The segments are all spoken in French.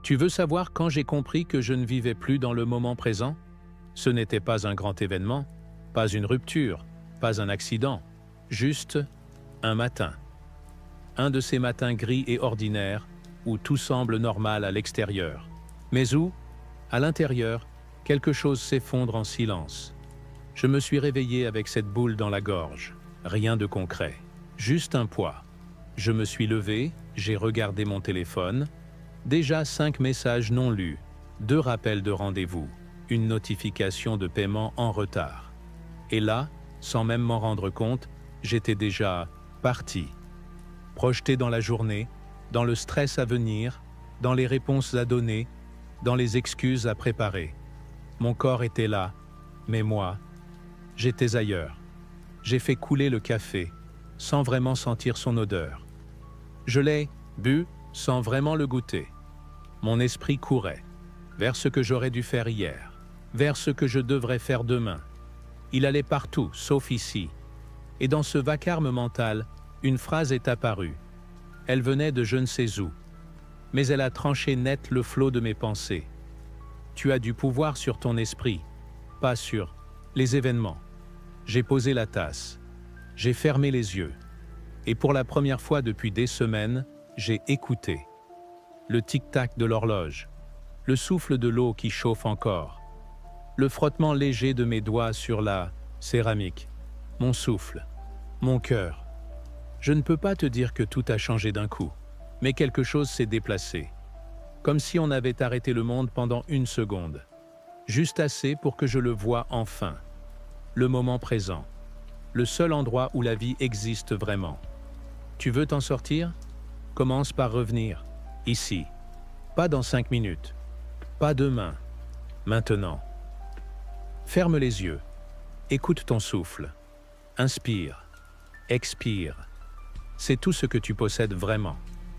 Tu veux savoir quand j'ai compris que je ne vivais plus dans le moment présent? Ce n'était pas un grand événement, pas une rupture, pas un accident, juste un matin. Un de ces matins gris et ordinaires où tout semble normal à l'extérieur. Mais où, à l'intérieur, quelque chose s'effondre en silence. Je me suis réveillé avec cette boule dans la gorge. Rien de concret, juste un poids. Je me suis levé, j'ai regardé mon téléphone. Déjà 5 messages non lus, 2 rappels de rendez-vous, une notification de paiement en retard. Et là, sans même m'en rendre compte, j'étais déjà parti. Projeté dans la journée, dans le stress à venir, dans les réponses à donner, dans les excuses à préparer. Mon corps était là, mais moi, j'étais ailleurs. J'ai fait couler le café, sans vraiment sentir son odeur. Je l'ai bu sans vraiment le goûter. Mon esprit courait, vers ce que j'aurais dû faire hier, vers ce que je devrais faire demain. Il allait partout, sauf ici. Et dans ce vacarme mental, une phrase est apparue. Elle venait de je ne sais où. Mais elle a tranché net le flot de mes pensées. Tu as du pouvoir sur ton esprit, pas sur les événements. J'ai posé la tasse. J'ai fermé les yeux. Et pour la première fois depuis des semaines, j'ai écouté. Le tic-tac de l'horloge, le souffle de l'eau qui chauffe encore, le frottement léger de mes doigts sur la céramique, mon souffle, mon cœur. Je ne peux pas te dire que tout a changé d'un coup, mais quelque chose s'est déplacé, comme si on avait arrêté le monde pendant 1 seconde, juste assez pour que je le voie enfin, le moment présent, le seul endroit où la vie existe vraiment. Tu veux t'en sortir? Commence par revenir. Ici, pas dans 5 minutes, pas demain, maintenant. Ferme les yeux, écoute ton souffle, inspire, expire. C'est tout ce que tu possèdes vraiment.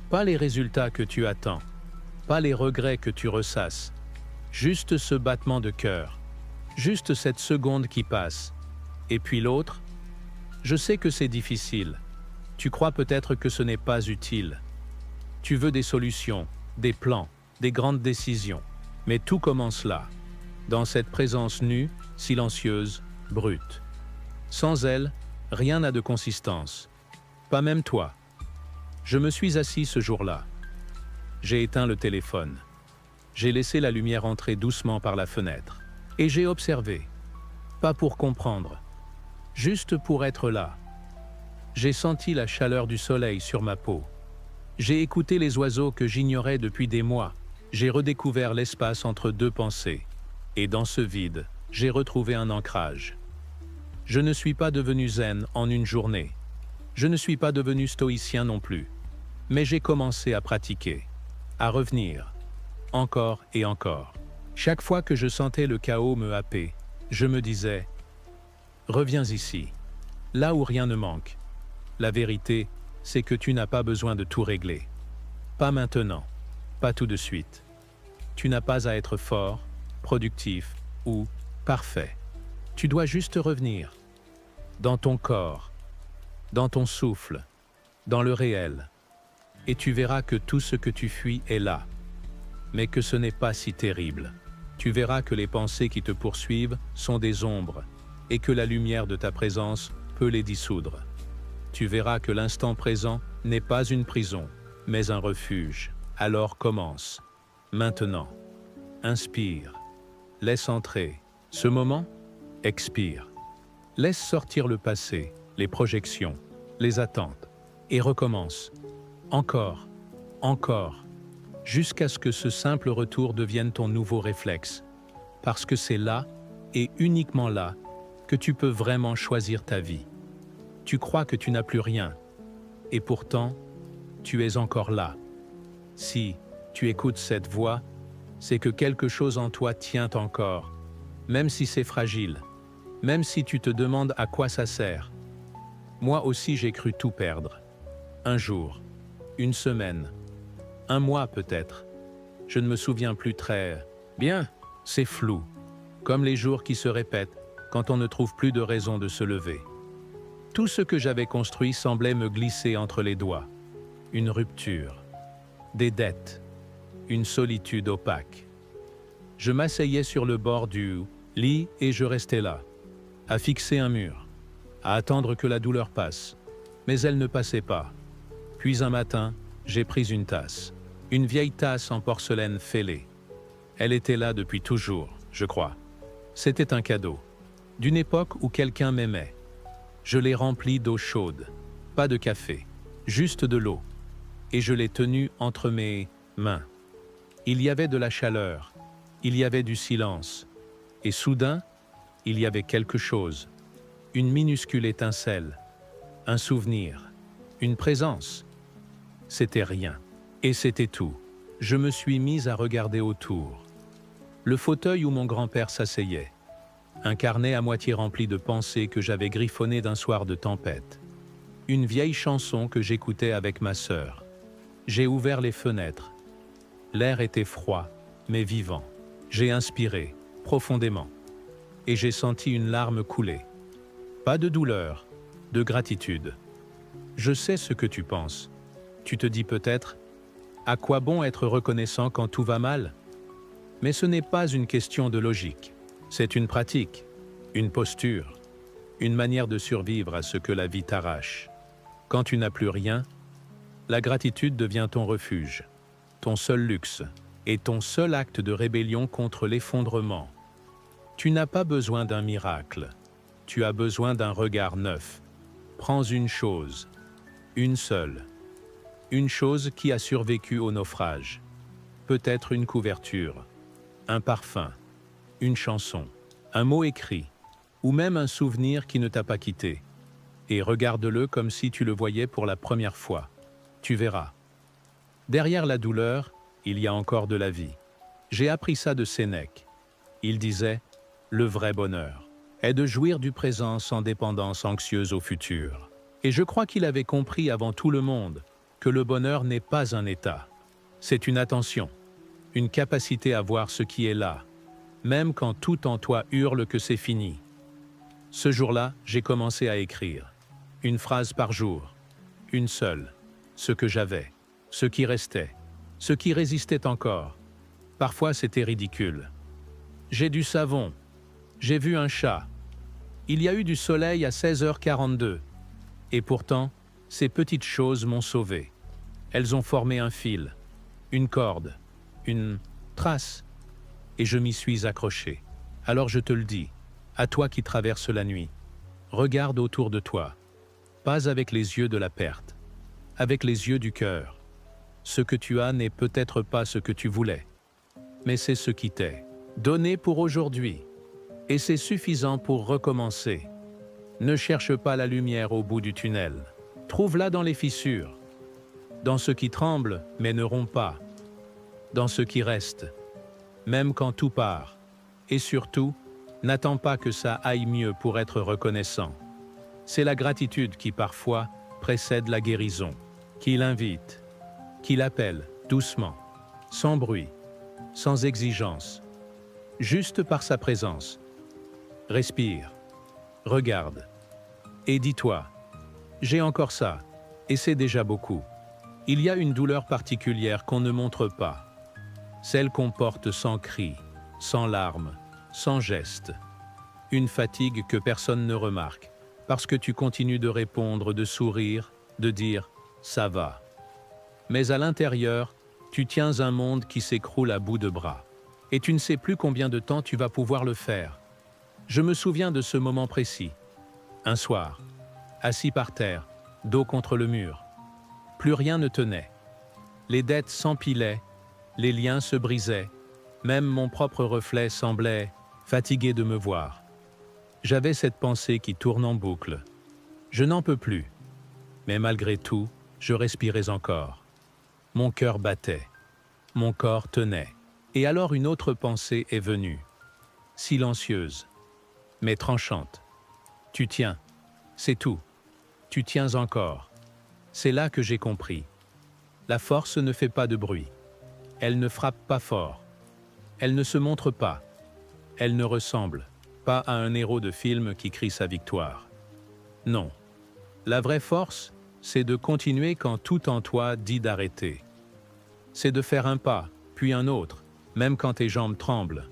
Pas les résultats que tu attends, pas les regrets que tu ressasses, juste ce battement de cœur, juste cette seconde qui passe. Et puis l'autre? Je sais que c'est difficile. Tu crois peut-être que ce n'est pas utile. Tu veux des solutions, des plans, des grandes décisions. Mais tout commence là, dans cette présence nue, silencieuse, brute. Sans elle, rien n'a de consistance. Pas même toi. Je me suis assis ce jour-là. J'ai éteint le téléphone. J'ai laissé la lumière entrer doucement par la fenêtre. Et j'ai observé. Pas pour comprendre. Juste pour être là. J'ai senti la chaleur du soleil sur ma peau. J'ai écouté les oiseaux que j'ignorais depuis des mois. J'ai redécouvert l'espace entre 2 pensées. Et dans ce vide, j'ai retrouvé un ancrage. Je ne suis pas devenu zen en 1 journée. Je ne suis pas devenu stoïcien non plus. Mais j'ai commencé à pratiquer, à revenir, encore et encore. Chaque fois que je sentais le chaos me happer, je me disais « Reviens ici, là où rien ne manque. » La vérité, c'est que tu n'as pas besoin de tout régler. Pas maintenant, pas tout de suite. Tu n'as pas à être fort, productif ou parfait. Tu dois juste revenir. Dans ton corps, dans ton souffle, dans le réel. Et tu verras que tout ce que tu fuis est là. Mais que ce n'est pas si terrible. Tu verras que les pensées qui te poursuivent sont des ombres et que la lumière de ta présence peut les dissoudre. Tu verras que l'instant présent n'est pas une prison, mais un refuge. Alors commence. Maintenant. Inspire. Laisse entrer. Ce moment, expire. Laisse sortir le passé, les projections, les attentes. Et recommence. Encore. Encore. Jusqu'à ce que ce simple retour devienne ton nouveau réflexe. Parce que c'est là, et uniquement là, que tu peux vraiment choisir ta vie. Tu crois que tu n'as plus rien, et pourtant, tu es encore là. Si tu écoutes cette voix, c'est que quelque chose en toi tient encore, même si c'est fragile, même si tu te demandes à quoi ça sert. Moi aussi j'ai cru tout perdre. Un jour, 1 semaine, 1 mois peut-être. Je ne me souviens plus très bien, c'est flou, comme les jours qui se répètent quand on ne trouve plus de raison de se lever. Tout ce que j'avais construit semblait me glisser entre les doigts. Une rupture, des dettes, une solitude opaque. Je m'asseyais sur le bord du lit et je restais là, à fixer un mur, à attendre que la douleur passe. Mais elle ne passait pas. Puis un matin, j'ai pris une tasse. Une vieille tasse en porcelaine fêlée. Elle était là depuis toujours, je crois. C'était un cadeau. D'une époque où quelqu'un m'aimait. Je l'ai remplie d'eau chaude. Pas de café. Juste de l'eau. Et je l'ai tenue entre mes mains. Il y avait de la chaleur. Il y avait du silence. Et soudain, il y avait quelque chose. Une minuscule étincelle. Un souvenir. Une présence. C'était rien. Et c'était tout. Je me suis mise à regarder autour. Le fauteuil où mon grand-père s'asseyait. Un carnet à moitié rempli de pensées que j'avais griffonné d'un soir de tempête. Une vieille chanson que j'écoutais avec ma sœur. J'ai ouvert les fenêtres. L'air était froid, mais vivant. J'ai inspiré, profondément. Et j'ai senti une larme couler. Pas de douleur, de gratitude. Je sais ce que tu penses. Tu te dis peut-être, à quoi bon être reconnaissant quand tout va mal? Mais ce n'est pas une question de logique. C'est une pratique, une posture, une manière de survivre à ce que la vie t'arrache. Quand tu n'as plus rien, la gratitude devient ton refuge, ton seul luxe et ton seul acte de rébellion contre l'effondrement. Tu n'as pas besoin d'un miracle, tu as besoin d'un regard neuf. Prends une chose, une seule. Une chose qui a survécu au naufrage. Peut-être une couverture, un parfum, une chanson, un mot écrit, ou même un souvenir qui ne t'a pas quitté. Et regarde-le comme si tu le voyais pour la première fois. Tu verras. Derrière la douleur, il y a encore de la vie. J'ai appris ça de Sénèque. Il disait, le vrai bonheur est de jouir du présent sans dépendance anxieuse au futur. Et je crois qu'il avait compris avant tout le monde que le bonheur n'est pas un état. C'est une attention, une capacité à voir ce qui est là, même quand tout en toi hurle que c'est fini. Ce jour-là, j'ai commencé à écrire. Une phrase par jour, une seule. Ce que j'avais, ce qui restait, ce qui résistait encore. Parfois, c'était ridicule. J'ai du savon. J'ai vu un chat. Il y a eu du soleil à 16h42. Et pourtant, ces petites choses m'ont sauvé. Elles ont formé un fil, une corde, une trace. Et je m'y suis accroché. Alors je te le dis, à toi qui traverses la nuit, regarde autour de toi. Pas avec les yeux de la perte, avec les yeux du cœur. Ce que tu as n'est peut-être pas ce que tu voulais, mais c'est ce qui t'est donné pour aujourd'hui. Et c'est suffisant pour recommencer. Ne cherche pas la lumière au bout du tunnel. Trouve-la dans les fissures, dans ce qui tremble mais ne rompt pas, dans ce qui reste, même quand tout part. Et surtout, n'attends pas que ça aille mieux pour être reconnaissant. C'est la gratitude qui parfois précède la guérison, qui l'invite, qui l'appelle doucement, sans bruit, sans exigence, juste par sa présence. Respire, regarde, et dis-toi, j'ai encore ça, et c'est déjà beaucoup. Il y a une douleur particulière qu'on ne montre pas, celle qu'on porte sans cri, sans larmes, sans geste. Une fatigue que personne ne remarque, parce que tu continues de répondre, de sourire, de dire « ça va ». Mais à l'intérieur, tu tiens un monde qui s'écroule à bout de bras. Et tu ne sais plus combien de temps tu vas pouvoir le faire. Je me souviens de ce moment précis. Un soir, assis par terre, dos contre le mur. Plus rien ne tenait. Les dettes s'empilaient, les liens se brisaient. Même mon propre reflet semblait fatigué de me voir. J'avais cette pensée qui tourne en boucle. Je n'en peux plus. Mais malgré tout, je respirais encore. Mon cœur battait. Mon corps tenait. Et alors une autre pensée est venue. Silencieuse, mais tranchante. Tu tiens. C'est tout. Tu tiens encore. C'est là que j'ai compris. La force ne fait pas de bruit. Elle ne frappe pas fort. Elle ne se montre pas. Elle ne ressemble pas à un héros de film qui crie sa victoire. Non. La vraie force, c'est de continuer quand tout en toi dit d'arrêter. C'est de faire un pas, puis un autre, même quand tes jambes tremblent.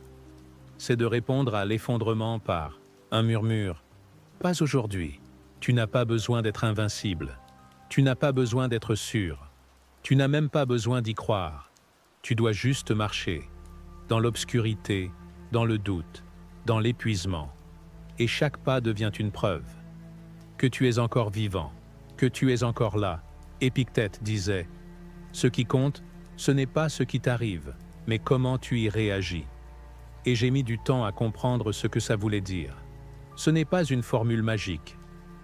C'est de répondre à l'effondrement par un murmure. Pas aujourd'hui. Tu n'as pas besoin d'être invincible. Tu n'as pas besoin d'être sûr. Tu n'as même pas besoin d'y croire. Tu dois juste marcher, dans l'obscurité, dans le doute, dans l'épuisement. Et chaque pas devient une preuve que tu es encore vivant, que tu es encore là. Épictète disait, « Ce qui compte, ce n'est pas ce qui t'arrive, mais comment tu y réagis. » Et j'ai mis du temps à comprendre ce que ça voulait dire. Ce n'est pas une formule magique,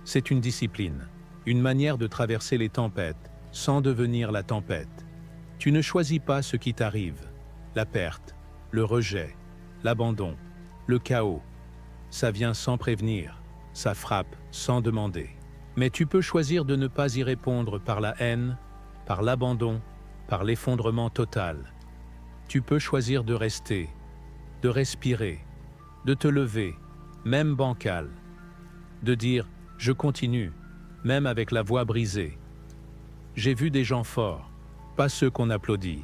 c'est une discipline, une manière de traverser les tempêtes sans devenir la tempête. Tu ne choisis pas ce qui t'arrive, la perte, le rejet, l'abandon, le chaos. Ça vient sans prévenir, ça frappe sans demander. Mais tu peux choisir de ne pas y répondre par la haine, par l'abandon, par l'effondrement total. Tu peux choisir de rester, de respirer, de te lever, même bancal, de dire « je continue », même avec la voix brisée. J'ai vu des gens forts, pas ceux qu'on applaudit,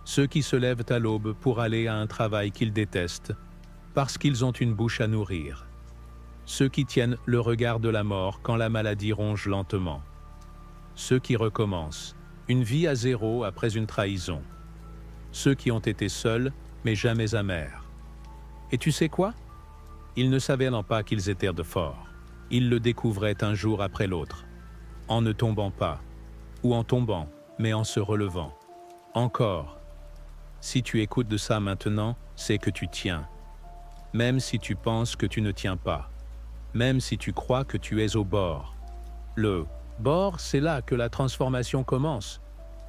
ceux qui se lèvent à l'aube pour aller à un travail qu'ils détestent, parce qu'ils ont une bouche à nourrir. Ceux qui tiennent le regard de la mort quand la maladie ronge lentement. Ceux qui recommencent, une vie à zéro après une trahison. Ceux qui ont été seuls, mais jamais amers. Et tu sais quoi? Ils ne savaient pas qu'ils étaient de forts. Ils le découvraient un jour après l'autre, en ne tombant pas, ou en tombant, mais en se relevant. Encore. Si tu écoutes de ça maintenant, c'est que tu tiens. Même si tu penses que tu ne tiens pas. Même si tu crois que tu es au bord. Le bord, c'est là que la transformation commence.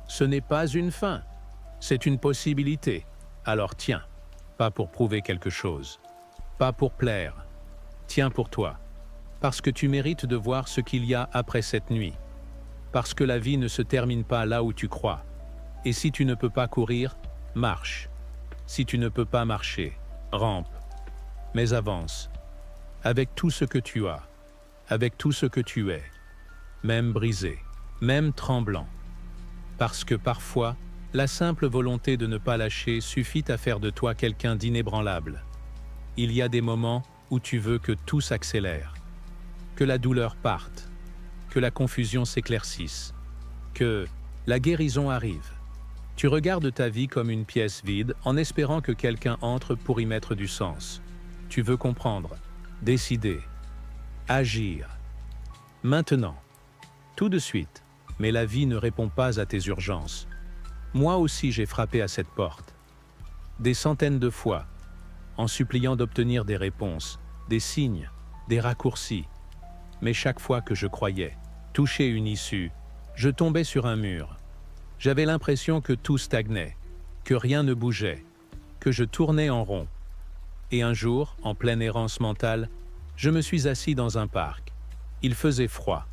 Ce n'est pas une fin, c'est une possibilité. Alors tiens, pas pour prouver quelque chose, pas pour plaire. Tiens pour toi, parce que tu mérites de voir ce qu'il y a après cette nuit. Parce que la vie ne se termine pas là où tu crois. Et si tu ne peux pas courir, marche. Si tu ne peux pas marcher, rampe. Mais avance. Avec tout ce que tu as, avec tout ce que tu es, même brisé, même tremblant. Parce que parfois, la simple volonté de ne pas lâcher suffit à faire de toi quelqu'un d'inébranlable. Il y a des moments où tu veux que tout s'accélère, que la douleur parte, que la confusion s'éclaircisse, que la guérison arrive. Tu regardes ta vie comme une pièce vide en espérant que quelqu'un entre pour y mettre du sens. Tu veux comprendre, décider, agir. Maintenant, tout de suite, mais la vie ne répond pas à tes urgences. Moi aussi j'ai frappé à cette porte. Des centaines de fois, en suppliant d'obtenir des réponses, des signes, des raccourcis. Mais chaque fois que je croyais toucher une issue, je tombais sur un mur. J'avais l'impression que tout stagnait, que rien ne bougeait, que je tournais en rond. Et un jour, en pleine errance mentale, je me suis assis dans un parc. Il faisait froid,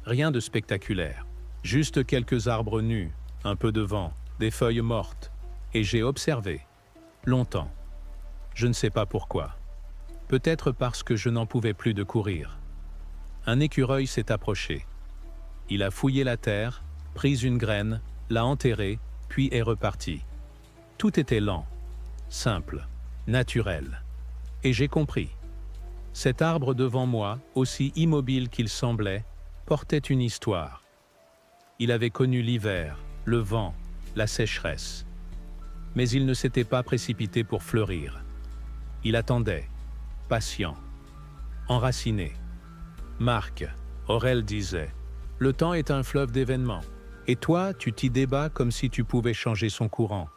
rien de spectaculaire, juste quelques arbres nus, un peu de vent, des feuilles mortes, et j'ai observé, longtemps. Je ne sais pas pourquoi. Peut-être parce que je n'en pouvais plus de courir. Un écureuil s'est approché. Il a fouillé la terre, pris une graine, l'a enterrée, puis est reparti. Tout était lent, simple, naturel. Et j'ai compris. Cet arbre devant moi, aussi immobile qu'il semblait, portait une histoire. Il avait connu l'hiver, le vent, la sécheresse. Mais il ne s'était pas précipité pour fleurir. Il attendait, patient, enraciné. Marc, Aurel disait, « Le temps est un fleuve d'événements, et toi, tu t'y débats comme si tu pouvais changer son courant.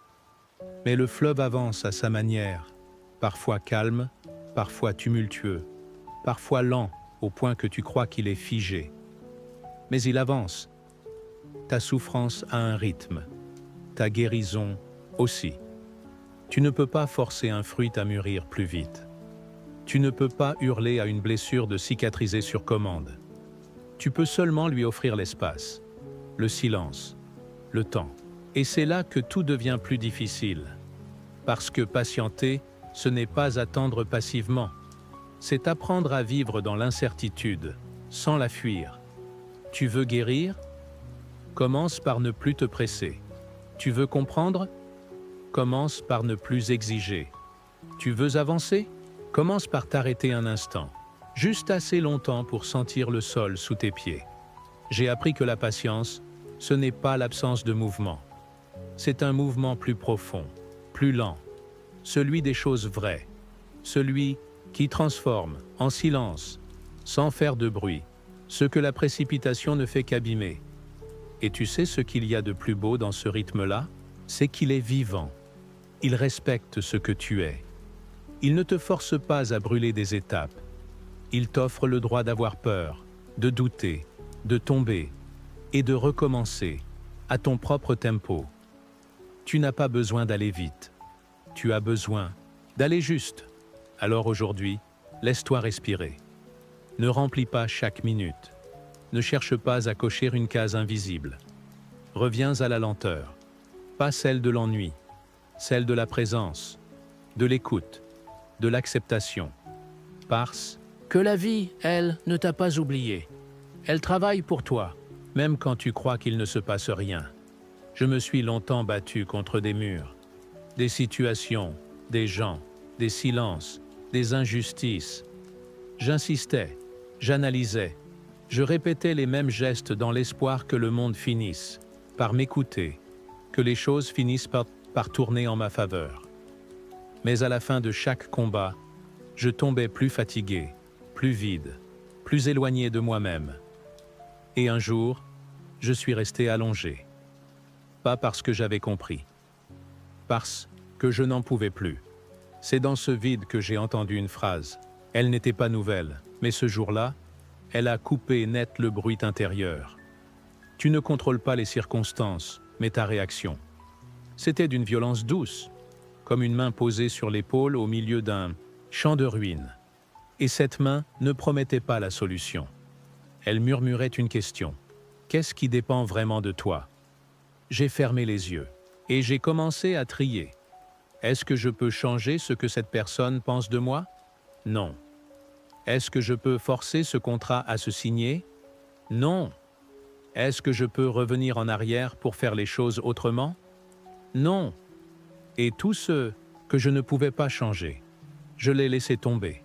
Mais le fleuve avance à sa manière, parfois calme, parfois tumultueux, parfois lent au point que tu crois qu'il est figé. Mais il avance. Ta souffrance a un rythme, ta guérison aussi. Tu ne peux pas forcer un fruit à mûrir plus vite. Tu ne peux pas hurler à une blessure de cicatriser sur commande. Tu peux seulement lui offrir l'espace, le silence, le temps. Et c'est là que tout devient plus difficile. Parce que patienter, ce n'est pas attendre passivement. C'est apprendre à vivre dans l'incertitude, sans la fuir. Tu veux guérir? Commence par ne plus te presser. Tu veux comprendre? commence par ne plus exiger. Tu veux avancer? Commence par t'arrêter un instant, juste assez longtemps pour sentir le sol sous tes pieds. J'ai appris que la patience, ce n'est pas l'absence de mouvement. C'est un mouvement plus profond, plus lent, celui des choses vraies, celui qui transforme en silence, sans faire de bruit, ce que la précipitation ne fait qu'abîmer. Et tu sais ce qu'il y a de plus beau dans ce rythme-là? C'est qu'il est vivant. Il respecte ce que tu es. Il ne te force pas à brûler des étapes. Il t'offre le droit d'avoir peur, de douter, de tomber et de recommencer à ton propre tempo. Tu n'as pas besoin d'aller vite. Tu as besoin d'aller juste. Alors aujourd'hui, laisse-toi respirer. Ne remplis pas chaque minute. Ne cherche pas à cocher une case invisible. Reviens à la lenteur, pas celle de l'ennui, celle de la présence, de l'écoute, de l'acceptation. Parce que la vie, elle, ne t'a pas oublié. Elle travaille pour toi, même quand tu crois qu'il ne se passe rien. Je me suis longtemps battu contre des murs, des situations, des gens, des silences, des injustices. J'insistais, j'analysais, je répétais les mêmes gestes dans l'espoir que le monde finisse par m'écouter, que les choses finissent par tourner en ma faveur. Mais à la fin de chaque combat, je tombais plus fatigué, plus vide, plus éloigné de moi-même. Et un jour, je suis resté allongé. Pas parce que j'avais compris, parce que je n'en pouvais plus. C'est dans ce vide que j'ai entendu une phrase. Elle n'était pas nouvelle, mais ce jour-là, elle a coupé net le bruit intérieur. Tu ne contrôles pas les circonstances, mais ta réaction. C'était d'une violence douce, comme une main posée sur l'épaule au milieu d'un champ de ruines. Et cette main ne promettait pas la solution. Elle murmurait une question. Qu'est-ce qui dépend vraiment de toi? J'ai fermé les yeux et j'ai commencé à trier. Est-ce que je peux changer ce que cette personne pense de moi? Non. Est-ce que je peux forcer ce contrat à se signer? Non. Est-ce que je peux revenir en arrière pour faire les choses autrement? Non. Et tout ce que je ne pouvais pas changer, je l'ai laissé tomber.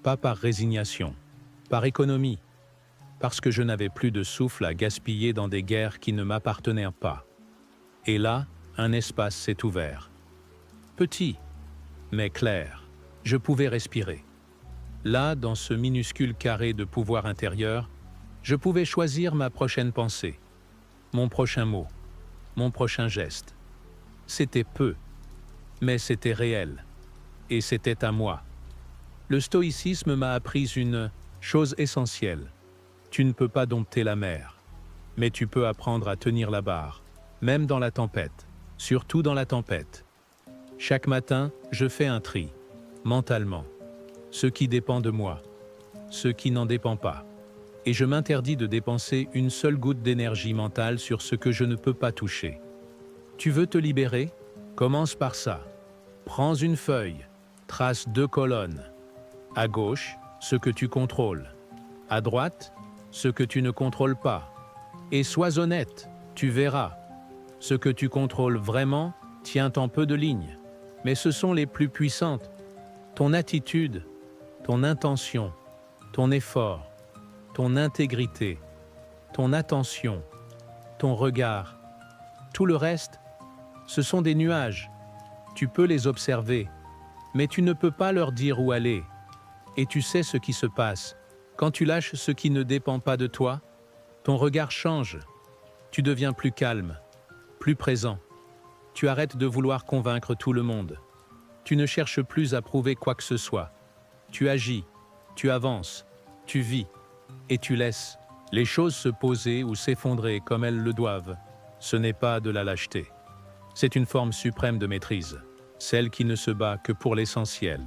Pas par résignation, par économie, parce que je n'avais plus de souffle à gaspiller dans des guerres qui ne m'appartenaient pas. Et là, un espace s'est ouvert. Petit, mais clair, je pouvais respirer. Là, dans ce minuscule carré de pouvoir intérieur, je pouvais choisir ma prochaine pensée, mon prochain mot, mon prochain geste. C'était peu, mais c'était réel, et c'était à moi. Le stoïcisme m'a appris une chose essentielle. Tu ne peux pas dompter la mer, mais tu peux apprendre à tenir la barre, même dans la tempête, surtout dans la tempête. Chaque matin, je fais un tri, mentalement. Ce qui dépend de moi, ce qui n'en dépend pas. Et je m'interdis de dépenser une seule goutte d'énergie mentale sur ce que je ne peux pas toucher. Tu veux te libérer? Commence par ça. Prends une feuille, trace 2 colonnes. À gauche, ce que tu contrôles. À droite, ce que tu ne contrôles pas. Et sois honnête, tu verras. Ce que tu contrôles vraiment tient en peu de lignes, mais ce sont les plus puissantes. Ton attitude, ton intention, ton effort, ton intégrité, ton attention, ton regard. Tout le reste, ce sont des nuages. Tu peux les observer, mais tu ne peux pas leur dire où aller. Et tu sais ce qui se passe. Quand tu lâches ce qui ne dépend pas de toi, ton regard change. Tu deviens plus calme, plus présent. Tu arrêtes de vouloir convaincre tout le monde. Tu ne cherches plus à prouver quoi que ce soit. Tu agis, tu avances, tu vis, et tu laisses les choses se poser ou s'effondrer comme elles le doivent. Ce n'est pas de la lâcheté. C'est une forme suprême de maîtrise, celle qui ne se bat que pour l'essentiel.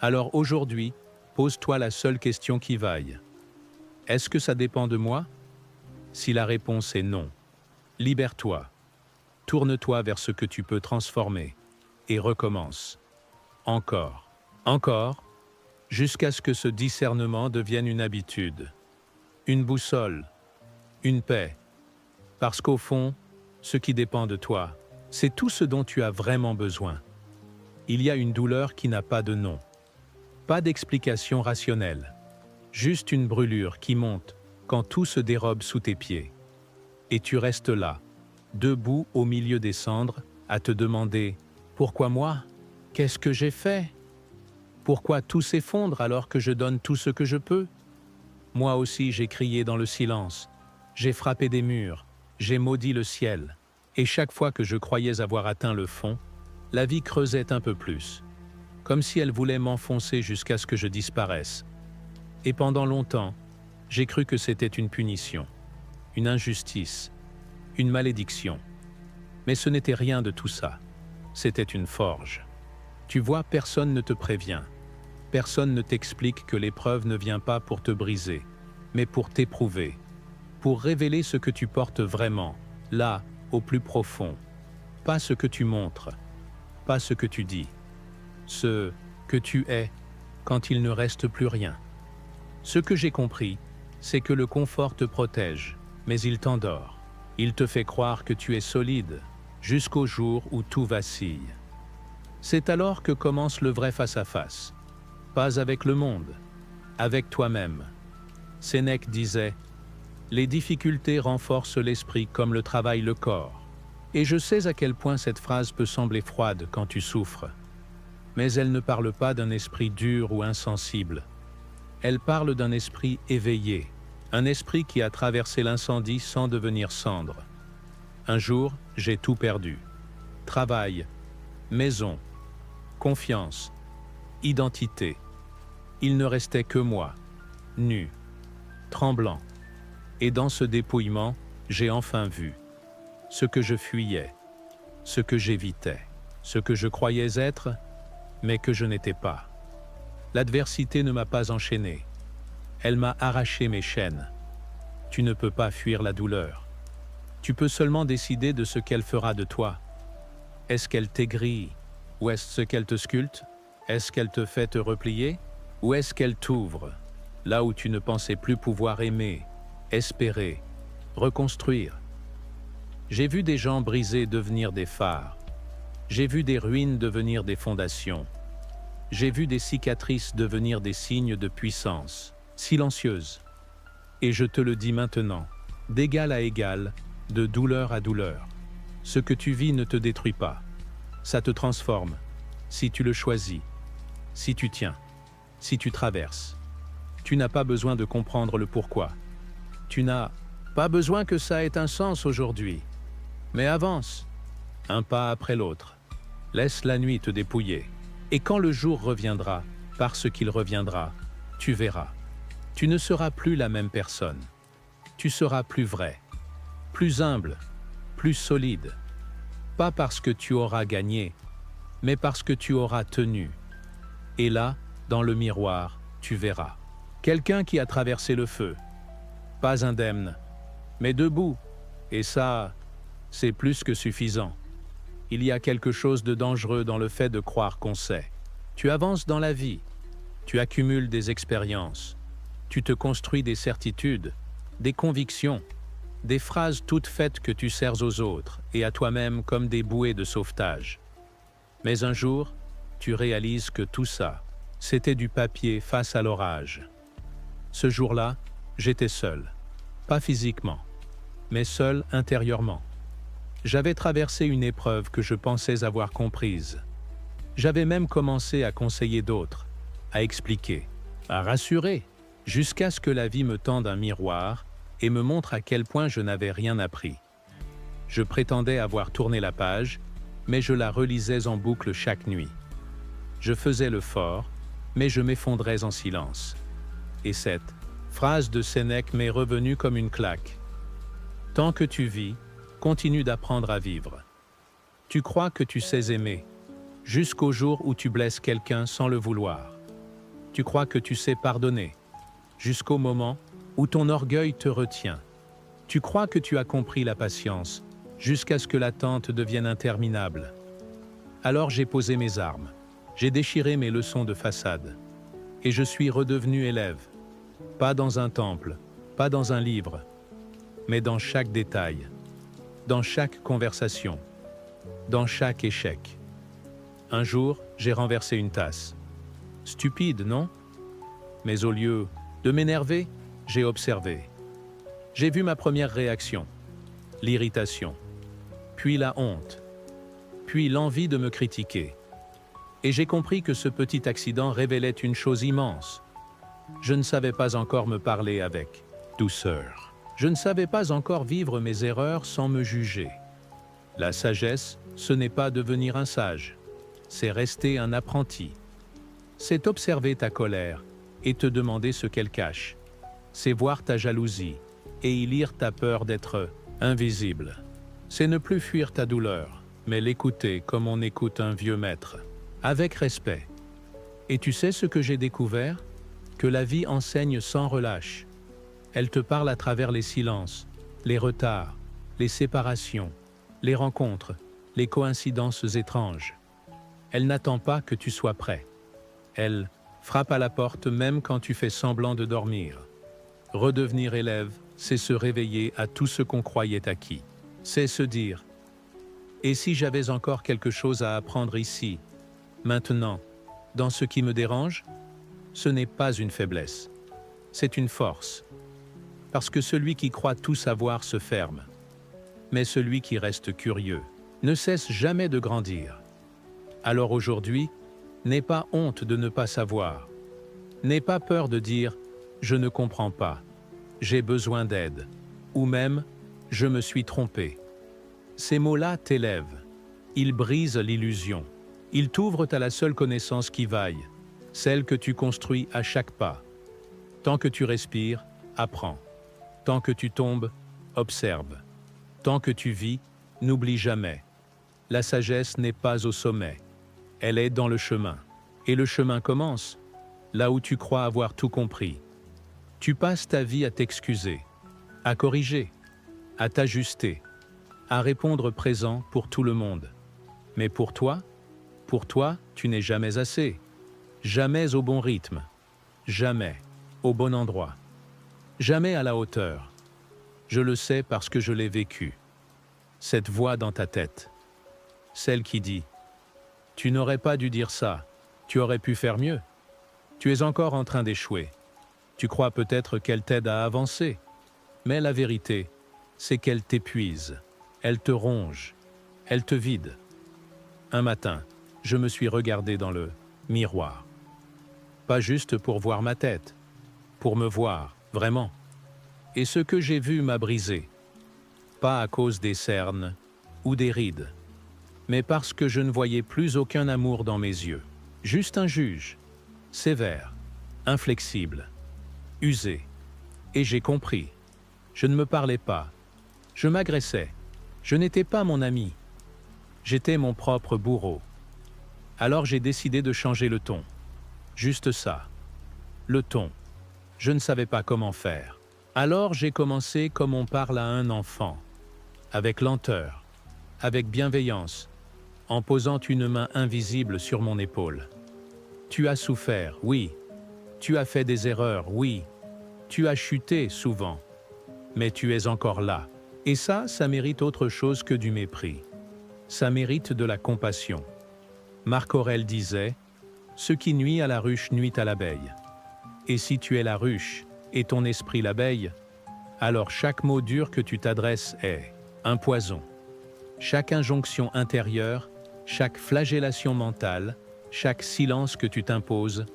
Alors aujourd'hui, pose-toi la seule question qui vaille. Est-ce que ça dépend de moi? Si la réponse est non, libère-toi. Tourne-toi vers ce que tu peux transformer et recommence. Encore, jusqu'à ce que ce discernement devienne une habitude, une boussole, une paix. Parce qu'au fond, ce qui dépend de toi, C'est tout ce dont tu as vraiment besoin. Il y a une douleur qui n'a pas de nom. Pas d'explication rationnelle. Juste une brûlure qui monte quand tout se dérobe sous tes pieds. Et tu restes là, debout au milieu des cendres, à te demander « Pourquoi moi? Qu'est-ce que j'ai fait? Pourquoi tout s'effondre alors que je donne tout ce que je peux ?» Moi aussi j'ai crié dans le silence, j'ai frappé des murs, j'ai maudit le ciel, et chaque fois que je croyais avoir atteint le fond, la vie creusait un peu plus, comme si elle voulait m'enfoncer jusqu'à ce que je disparaisse. Et pendant longtemps, j'ai cru que c'était une punition, une injustice, une malédiction. Mais ce n'était rien de tout ça, c'était une forge. Tu vois, personne ne te prévient. Personne ne t'explique que l'épreuve ne vient pas pour te briser, mais pour t'éprouver, pour révéler ce que tu portes vraiment, là, au plus profond. Pas ce que tu montres, pas ce que tu dis, ce que tu es quand il ne reste plus rien. Ce que j'ai compris, c'est que le confort te protège, mais il t'endort. Il te fait croire que tu es solide, jusqu'au jour où tout vacille. C'est alors que commence le vrai face-à-face. Pas avec le monde, avec toi-même. Sénèque disait « Les difficultés renforcent l'esprit comme le travail le corps ». Et je sais à quel point cette phrase peut sembler froide quand tu souffres. Mais elle ne parle pas d'un esprit dur ou insensible. Elle parle d'un esprit éveillé, un esprit qui a traversé l'incendie sans devenir cendre. Un jour, j'ai tout perdu. Travail, maison, confiance, identité. Il ne restait que moi, nu, tremblant. Et dans ce dépouillement, j'ai enfin vu ce que je fuyais, ce que j'évitais, ce que je croyais être, mais que je n'étais pas. L'adversité ne m'a pas enchaîné. Elle m'a arraché mes chaînes. Tu ne peux pas fuir la douleur. Tu peux seulement décider de ce qu'elle fera de toi. Est-ce qu'elle t'aigrit? Ou est-ce qu'elle te sculpte? Est-ce qu'elle te fait te replier? Ou est-ce qu'elle t'ouvre, là où tu ne pensais plus pouvoir aimer, espérer, reconstruire? J'ai vu des gens brisés devenir des phares. J'ai vu des ruines devenir des fondations. J'ai vu des cicatrices devenir des signes de puissance, silencieuses. Et je te le dis maintenant, d'égal à égal, de douleur à douleur. Ce que tu vis ne te détruit pas. Ça te transforme, si tu le choisis, si tu tiens, si tu traverses. Tu n'as pas besoin de comprendre le pourquoi. Tu n'as pas besoin que ça ait un sens aujourd'hui. Mais avance, un pas après l'autre. Laisse la nuit te dépouiller. Et quand le jour reviendra, parce qu'il reviendra, tu verras. Tu ne seras plus la même personne. Tu seras plus vrai, plus humble, plus solide. Pas parce que tu auras gagné, mais parce que tu auras tenu. Et là, dans le miroir, tu verras. Quelqu'un qui a traversé le feu. Pas indemne, mais debout. Et ça, c'est plus que suffisant. Il y a quelque chose de dangereux dans le fait de croire qu'on sait. Tu avances dans la vie. Tu accumules des expériences. Tu te construis des certitudes, des convictions, des phrases toutes faites que tu sers aux autres et à toi-même comme des bouées de sauvetage. Mais un jour, tu réalises que tout ça, c'était du papier face à l'orage. Ce jour-là, j'étais seul, pas physiquement, mais seul intérieurement. J'avais traversé une épreuve que je pensais avoir comprise. J'avais même commencé à conseiller d'autres, à expliquer, à rassurer, jusqu'à ce que la vie me tende un miroir et me montre à quel point je n'avais rien appris. Je prétendais avoir tourné la page, mais je la relisais en boucle chaque nuit. Je faisais le fort, mais je m'effondrais en silence. Et cette phrase de Sénèque m'est revenue comme une claque. Tant que tu vis, continue d'apprendre à vivre. Tu crois que tu sais aimer, jusqu'au jour où tu blesses quelqu'un sans le vouloir. Tu crois que tu sais pardonner, jusqu'au moment où ton orgueil te retient. Tu crois que tu as compris la patience, jusqu'à ce que l'attente devienne interminable. Alors j'ai posé mes armes, j'ai déchiré mes leçons de façade, et je suis redevenu élève, pas dans un temple, pas dans un livre, mais dans chaque détail, dans chaque conversation, dans chaque échec. Un jour, j'ai renversé une tasse. Stupide, non? Mais au lieu de m'énerver, j'ai observé. J'ai vu ma première réaction, l'irritation, puis la honte, puis l'envie de me critiquer. Et j'ai compris que ce petit accident révélait une chose immense. Je ne savais pas encore me parler avec douceur. Je ne savais pas encore vivre mes erreurs sans me juger. La sagesse, ce n'est pas devenir un sage, c'est rester un apprenti. C'est observer ta colère et te demander ce qu'elle cache. C'est voir ta jalousie et y lire ta peur d'être invisible. C'est ne plus fuir ta douleur, mais l'écouter comme on écoute un vieux maître, avec respect. Et tu sais ce que j'ai découvert? Que la vie enseigne sans relâche. Elle te parle à travers les silences, les retards, les séparations, les rencontres, les coïncidences étranges. Elle n'attend pas que tu sois prêt. Elle frappe à la porte même quand tu fais semblant de dormir. Redevenir élève, c'est se réveiller à tout ce qu'on croyait acquis. C'est se dire « Et si j'avais encore quelque chose à apprendre ici, maintenant, dans ce qui me dérange ?» Ce n'est pas une faiblesse, c'est une force. Parce que celui qui croit tout savoir se ferme. Mais celui qui reste curieux ne cesse jamais de grandir. Alors aujourd'hui, n'aie pas honte de ne pas savoir. N'aie pas peur de dire « je ne comprends pas, j'ai besoin d'aide » ou même « je me suis trompé ». Ces mots-là t'élèvent. Ils brisent l'illusion. Ils t'ouvrent à la seule connaissance qui vaille, celle que tu construis à chaque pas. Tant que tu respires, apprends. Tant que tu tombes, observe. Tant que tu vis, n'oublie jamais. La sagesse n'est pas au sommet. Elle est dans le chemin. Et le chemin commence, là où tu crois avoir tout compris. Tu passes ta vie à t'excuser, à corriger, à t'ajuster, à répondre présent pour tout le monde. Mais pour toi, tu n'es jamais assez. Jamais au bon rythme, jamais au bon endroit, jamais à la hauteur. Je le sais parce que je l'ai vécu. Cette voix dans ta tête, celle qui dit « Tu n'aurais pas dû dire ça, tu aurais pu faire mieux. Tu es encore en train d'échouer. Tu crois peut-être qu'elle t'aide à avancer, mais la vérité, c'est qu'elle t'épuise, elle te ronge, elle te vide. » Un matin, je me suis regardé dans le miroir. Pas juste pour voir ma tête, pour me voir, vraiment. Et ce que j'ai vu m'a brisé. Pas à cause des cernes ou des rides, mais parce que je ne voyais plus aucun amour dans mes yeux. Juste un juge, sévère, inflexible, usé. Et j'ai compris. Je ne me parlais pas. Je m'agressais. Je n'étais pas mon ami. J'étais mon propre bourreau. Alors j'ai décidé de changer le ton. Juste ça. Le ton. Je ne savais pas comment faire. Alors j'ai commencé comme on parle à un enfant. Avec lenteur, avec bienveillance, en posant une main invisible sur mon épaule. Tu as souffert, oui. Tu as fait des erreurs, oui. Tu as chuté souvent. Mais tu es encore là. Et ça mérite autre chose que du mépris. Ça mérite de la compassion. Marc Aurèle disait « Ce qui nuit à la ruche nuit à l'abeille. » Et si tu es la ruche et ton esprit l'abeille, alors chaque mot dur que tu t'adresses est un poison. Chaque injonction intérieure, chaque flagellation mentale, chaque silence que tu t'imposes,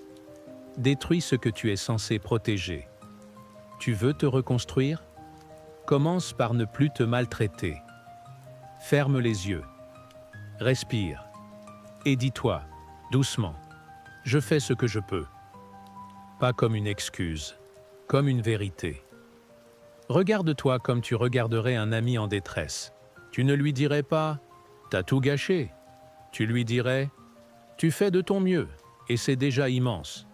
détruit ce que tu es censé protéger. Tu veux te reconstruire? Commence par ne plus te maltraiter. Ferme les yeux. Respire. Et dis-toi, doucement, je fais ce que je peux. Pas comme une excuse, comme une vérité. Regarde-toi comme tu regarderais un ami en détresse. Tu ne lui dirais pas « t'as tout gâché ». Tu lui dirais « tu fais de ton mieux et c'est déjà immense ».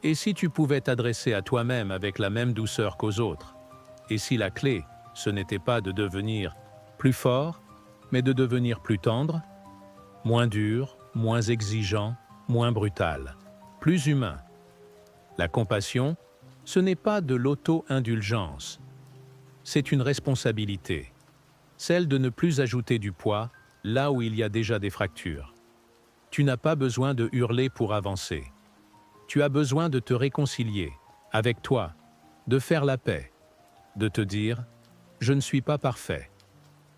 Et si tu pouvais t'adresser à toi-même avec la même douceur qu'aux autres? Et si la clé, ce n'était pas de devenir plus fort, mais de devenir plus tendre, moins dur, moins exigeant, moins brutal, plus humain? La compassion, ce n'est pas de l'auto-indulgence. C'est une responsabilité, celle de ne plus ajouter du poids là où il y a déjà des fractures. Tu n'as pas besoin de hurler pour avancer. Tu as besoin de te réconcilier avec toi, de faire la paix, de te dire « Je ne suis pas parfait,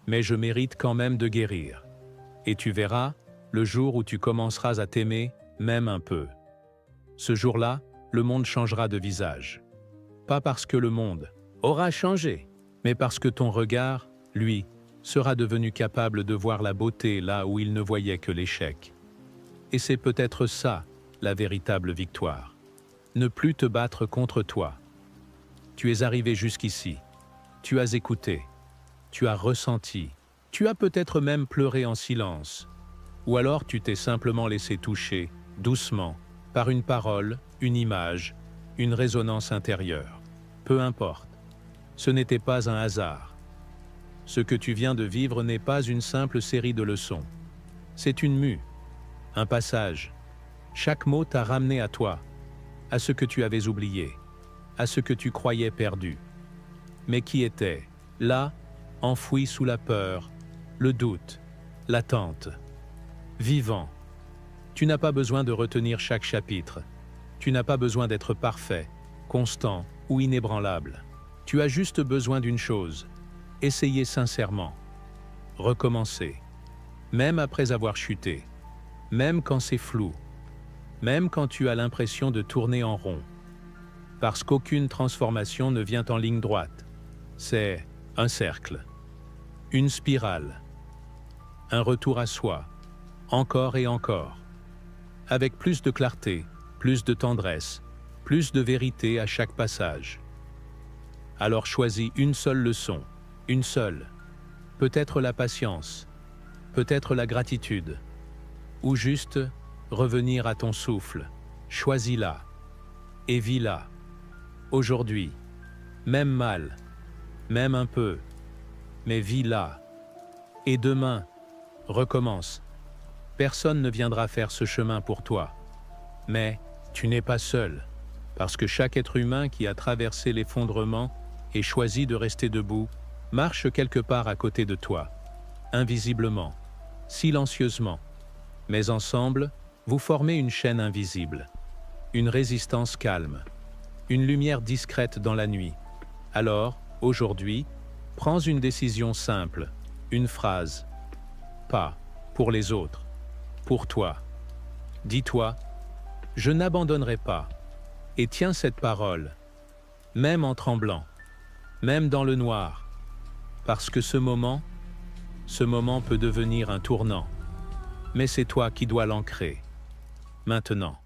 mais je mérite quand même de guérir. » Et tu verras, le jour où tu commenceras à t'aimer, même un peu. Ce jour-là, le monde changera de visage. Pas parce que le monde aura changé, mais parce que ton regard, lui, sera devenu capable de voir la beauté là où il ne voyait que l'échec. Et c'est peut-être ça, la véritable victoire. Ne plus te battre contre toi. Tu es arrivé jusqu'ici. Tu as écouté. Tu as ressenti. Tu as peut-être même pleuré en silence. Ou alors tu t'es simplement laissé toucher, doucement, par une parole, une image, une résonance intérieure. Peu importe. Ce n'était pas un hasard. Ce que tu viens de vivre n'est pas une simple série de leçons. C'est une mue, un passage. Chaque mot t'a ramené à toi, à ce que tu avais oublié, à ce que tu croyais perdu, mais qui était, là, enfoui sous la peur, le doute, l'attente. Vivant. Tu n'as pas besoin de retenir chaque chapitre. Tu n'as pas besoin d'être parfait, constant ou inébranlable. Tu as juste besoin d'une chose. Essayer sincèrement. Recommencer. Même après avoir chuté. Même quand c'est flou. Même quand tu as l'impression de tourner en rond. Parce qu'aucune transformation ne vient en ligne droite. C'est un cercle. Une spirale. Un retour à soi. Encore et encore. Avec plus de clarté, plus de tendresse, plus de vérité à chaque passage. Alors choisis une seule leçon, une seule. Peut-être la patience, peut-être la gratitude, ou juste revenir à ton souffle. Choisis-la et vis-la. Aujourd'hui, même mal, même un peu, mais vis-la. Et demain, recommence. Personne ne viendra faire ce chemin pour toi. Mais tu n'es pas seul, parce que chaque être humain qui a traversé l'effondrement et choisi de rester debout, marche quelque part à côté de toi, invisiblement, silencieusement. Mais ensemble, vous formez une chaîne invisible, une résistance calme, une lumière discrète dans la nuit. Alors, aujourd'hui, prends une décision simple, une phrase. Pas pour les autres, pour toi. Dis-toi, je n'abandonnerai pas. Et tiens cette parole, même en tremblant, même dans le noir, parce que ce moment peut devenir un tournant. Mais c'est toi qui dois l'ancrer, maintenant.